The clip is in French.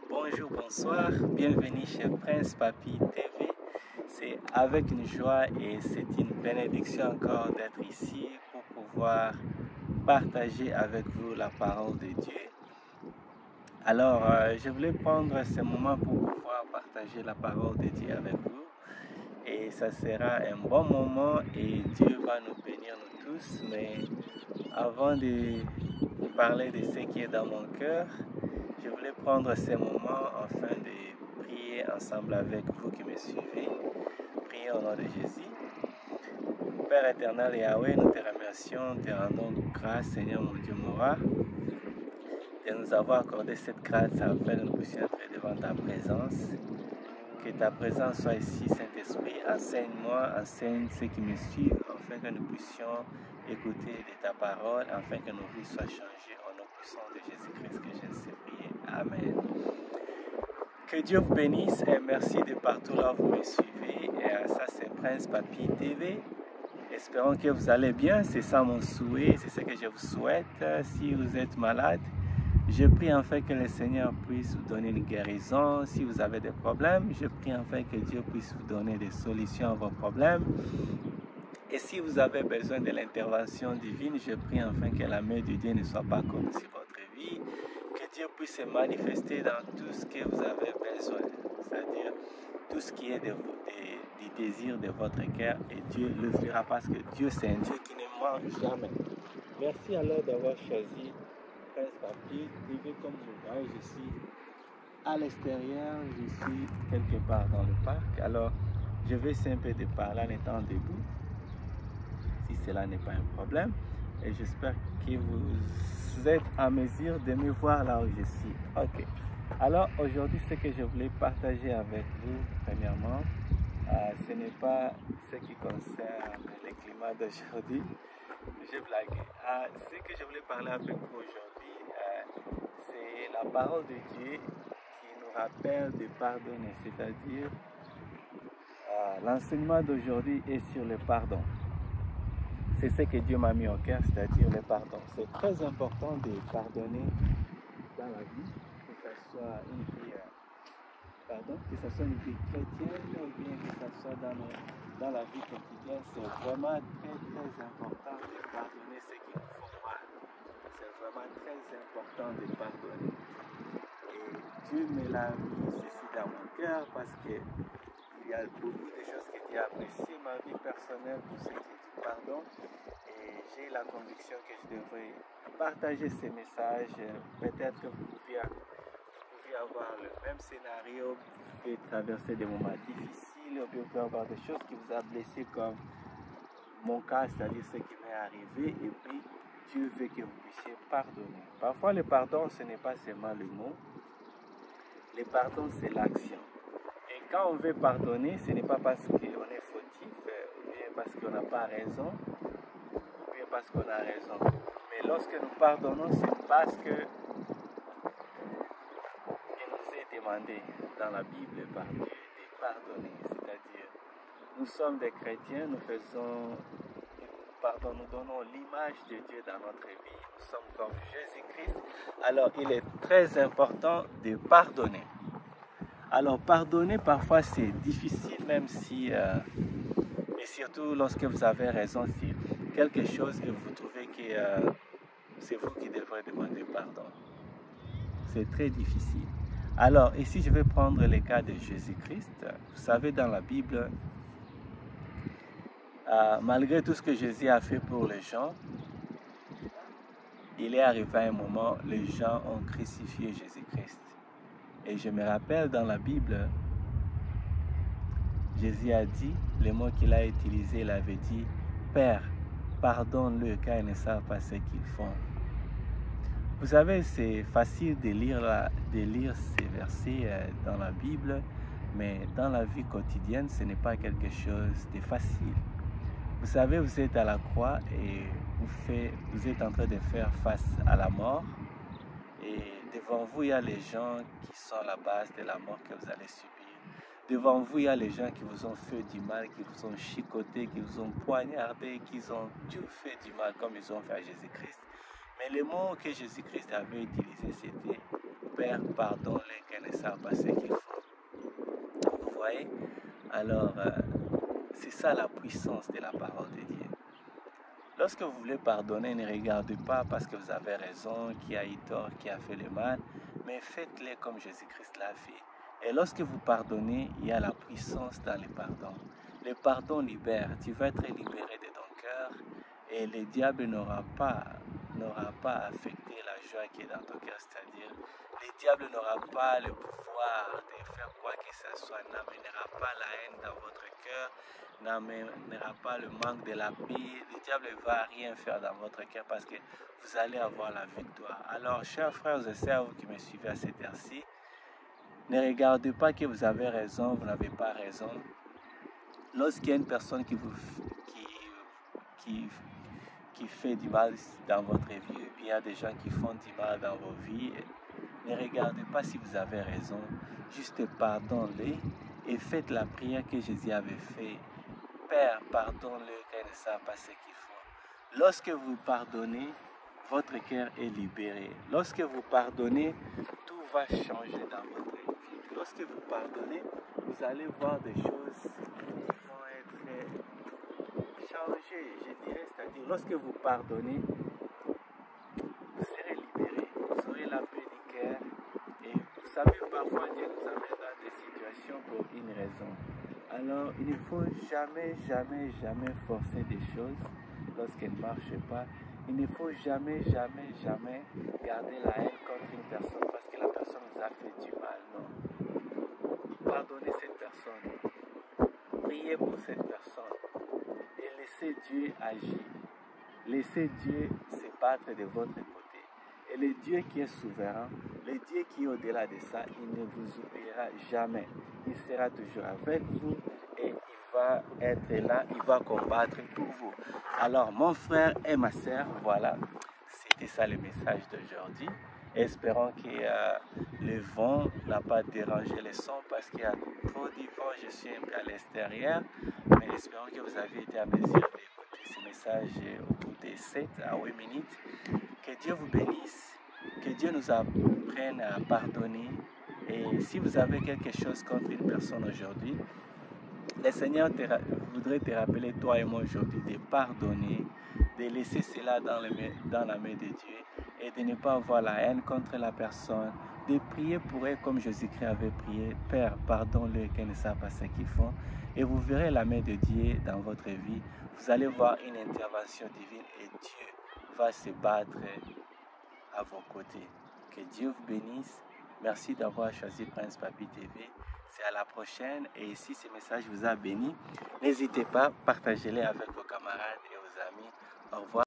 Bonjour, bonsoir, bienvenue chez Prince Papi TV. C'est avec une joie et c'est une bénédiction encore d'être ici pour pouvoir partager avec vous la parole de Dieu. Alors, je voulais prendre ce moment pour pouvoir partager la parole de Dieu avec vous. Et ça sera un bon moment et Dieu va nous bénir nous tous. Mais avant de parler de ce qui est dans mon cœur, je voulais prendre ce moment afin de prier ensemble avec vous qui me suivez. Priez au nom de Jésus. Père éternel Yahweh, nous te remercions, te rendons grâce, Seigneur mon Dieu Mora, de nous avoir accordé cette grâce afin que nous puissions entrer devant ta présence. Que ta présence soit ici, Saint-Esprit. Enseigne-moi, enseigne ceux qui me suivent, afin que nous puissions écouter de ta parole, afin que nos vies soient changées au nom puissant de Jésus-Christ que je sais prier. Amen. Que Dieu vous bénisse et merci de partout là où vous me suivez. Et ça, c'est Prince Papi TV. Espérons que vous allez bien. C'est ça mon souhait, c'est ce que je vous souhaite. Si vous êtes malade, je prie enfin que le Seigneur puisse vous donner une guérison. Si vous avez des problèmes, je prie enfin que Dieu puisse vous donner des solutions à vos problèmes. Et si vous avez besoin de l'intervention divine, je prie enfin que la main de Dieu ne soit pas contre sur votre vie. Que Dieu puisse se manifester dans tout ce que vous avez besoin. C'est-à-dire tout ce qui est du désir de votre cœur. Et Dieu le fera parce que Dieu, c'est un Dieu qui ne ment jamais. Merci alors d'avoir choisi Prince Papi TV. Comme vous voyez, je suis à l'extérieur, je suis quelque part dans le parc. Alors, je vais essayer un peu de parler en étant debout, si cela n'est pas un problème. Et j'espère que vous êtes en mesure de me voir là où je suis. Ok. Alors, aujourd'hui, ce que je voulais partager avec vous, premièrement, ce n'est pas ce qui concerne le climat d'aujourd'hui. J'ai blagué. Ce que je voulais parler avec vous aujourd'hui, c'est la parole de Dieu qui nous rappelle de pardonner. C'est-à-dire, l'enseignement d'aujourd'hui est sur le pardon. C'est ce que Dieu m'a mis au cœur, c'est-à-dire le pardon. C'est très important de pardonner dans la vie, que ce soit une vie, que ce soit une vie chrétienne ou bien que ce soit dans la vie quotidienne. C'est vraiment très important de pardonner ce qui nous font mal. C'est vraiment très important de pardonner. Et Dieu me l'a mis ceci dans mon cœur parce que il y a beaucoup de choses que Dieu apprécie, ma vie personnelle, tout ce qui est du pardon. Et j'ai la conviction que je devrais partager ces messages. Peut-être que vous pouvez avoir le même scénario, vous pouvez traverser des moments difficiles, ou bien vous pouvez avoir des choses qui vous ont blessé comme mon cas, c'est-à-dire ce qui m'est arrivé, et puis Dieu veut que vous puissiez pardonner. Parfois le pardon, ce n'est pas seulement le mot, le pardon c'est l'action. Et quand on veut pardonner, ce n'est pas parce qu'on est fautif, ou bien parce qu'on n'a pas raison, ou bien parce qu'on a raison. Mais lorsque nous pardonnons, c'est parce que il nous est demandé dans la Bible par Dieu de pardonner. C'est-à-dire, nous sommes des chrétiens, nous donnons l'image de Dieu dans notre vie. Nous sommes comme Jésus-Christ. Alors, il est très important de pardonner. Alors, pardonner, parfois, c'est difficile, même si, et surtout lorsque vous avez raison sur quelque chose et vous trouvez que c'est vous qui devrez demander pardon. C'est très difficile. Alors, ici, je vais prendre le cas de Jésus-Christ. Vous savez, dans la Bible, malgré tout ce que Jésus a fait pour les gens, il est arrivé à un moment, les gens ont crucifié Jésus-Christ. Et je me rappelle dans la Bible, Jésus a dit, les mots qu'il a utilisés, il avait dit, Père, pardonne-le car ils ne savent pas ce qu'ils font. Vous savez, c'est facile de lire ces versets dans la Bible, mais dans la vie quotidienne, ce n'est pas quelque chose de facile. Vous savez, vous êtes à la croix et vous êtes en train de faire face à la mort. Et devant vous, il y a les gens qui sont à la base de la mort que vous allez subir. Devant vous, il y a les gens qui vous ont fait du mal, qui vous ont chicoté, qui vous ont poignardé, qui ont tout fait du mal comme ils ont fait à Jésus-Christ. Mais le mot que Jésus-Christ avait utilisé, c'était Père, pardonne-les qu'elles ne savent pas ce qu'ils font. Vous voyez? Alors, c'est ça la puissance de la parole de Dieu. Lorsque vous voulez pardonner, ne regardez pas parce que vous avez raison, qui a eu tort, qui a fait le mal, mais faites-le comme Jésus-Christ l'a fait. Et lorsque vous pardonnez, il y a la puissance dans le pardon. Le pardon libère. Tu vas être libéré de ton cœur et le diable n'aura pas affecté la joie qui est dans ton cœur. C'est-à-dire, le diable n'aura pas le pouvoir de faire quoi que ce soit, n'amènera pas la haine dans votre cœur, n'amènera pas le manque de la paix. Le diable ne va rien faire dans votre cœur parce que vous allez avoir la victoire. Alors, chers frères et sœurs, vous qui me suivez à cette heure-ci, ne regardez pas que vous avez raison, vous n'avez pas raison. Lorsqu'il y a une personne qui fait du mal dans votre vie, et puis il y a des gens qui font du mal dans vos vies, ne regardez pas si vous avez raison, juste pardonnez-les et faites la prière que Jésus avait faite. Père, pardonne-le car ils ne savent pas ce qu'ils font. Lorsque vous pardonnez, votre cœur est libéré. Lorsque vous pardonnez, tout va changer dans votre vie. Lorsque vous pardonnez, vous allez voir des choses qui vont être changées, je dirais. C'est-à-dire, lorsque vous pardonnez, vous serez libéré. Vous aurez la paix du cœur. Et vous savez, parfois, Dieu nous amène dans des situations pour une raison. Alors, il ne faut jamais forcer des choses lorsqu'elles ne marchent pas. Il ne faut jamais garder la haine contre une personne parce que la personne nous a fait du mal. Non. Pardonnez cette personne. Priez pour cette personne. Et laissez Dieu agir. Laissez Dieu se battre de votre côté. Et le Dieu qui est souverain, le Dieu qui est au-delà de ça, il ne vous oubliera jamais. Il sera toujours avec vous et il va être là, il va combattre pour vous. Alors, mon frère et ma soeur, voilà, c'était ça le message d'aujourd'hui. Espérons que le vent n'a pas dérangé le son parce qu'il y a trop de vent, je suis un peu à l'extérieur. Mais espérons que vous avez été à mesure d'écouter ce message au bout de 7 à 8 minutes. Que Dieu vous bénisse, que Dieu nous apprenne à pardonner. Et si vous avez quelque chose contre une personne aujourd'hui, le Seigneur voudrait te rappeler, toi et moi aujourd'hui, de pardonner, de laisser cela dans la main de Dieu et de ne pas avoir la haine contre la personne, de prier pour eux comme Jésus-Christ avait prié. Père, pardonne-le qu'ils ne savent pas ce qu'ils font. Et vous verrez la main de Dieu dans votre vie. Vous allez voir une intervention divine et Dieu va se battre à vos côtés. Que Dieu vous bénisse. Merci d'avoir choisi Prince Papi TV. C'est à la prochaine. Et si ce message vous a béni, n'hésitez pas, partagez-les avec vos camarades et vos amis. Au revoir.